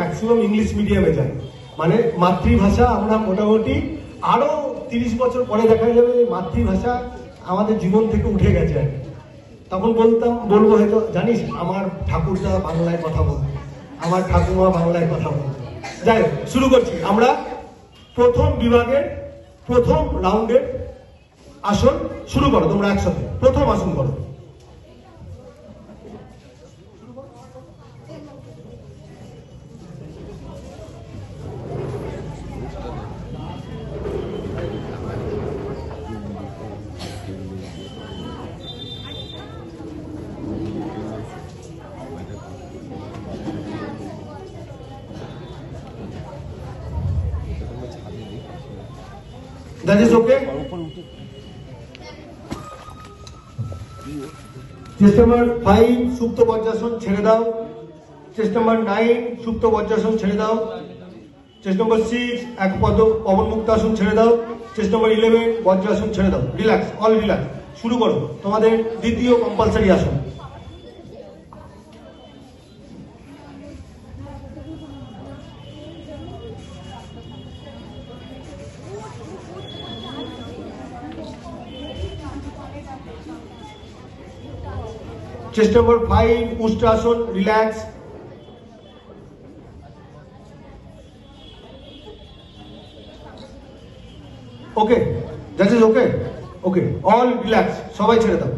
Maximum English মিডিয়ামে যায়, মানে মাতৃভাষা আমরা মোটামুটি আরো 30 বছর পরে দেখা যাবে মাতৃভাষা আমাদের জীবন থেকে উঠে গেছে আর কি। তখন বলবো হয়তো জানিস আমার ঠাকুরদা বাংলায় কথা বলতো, আমার ঠাকুমা বাংলায় কথা বলতো। যাই হোক, শুরু করছি আমরা প্রথম বিভাগের প্রথম রাউন্ডের আসন শুরু করো তোমরা একসাথে, প্রথম আসন করো। That is okay? Chest number 5 সুপ্ত বজ্রাসন ছেড়ে দাও। চেস্ট নাম্বার 9 সুপ্ত বজ্রাসন ছেড়ে দাও। চেস্ট নাম্বার 6 এক পদ পবন মুক্তাসন ছেড়ে দাও। চেস্ট নাম্বার 11 বজ্রাসন ছেড়ে দাও। Relax, all relax. শুরু করো তোমাদের দ্বিতীয় কম্পালসারি আসন। Chest number 5 Ustrasana, relax. Okay, that is okay. Okay, all relax. সবাই ছেড়ে দাও।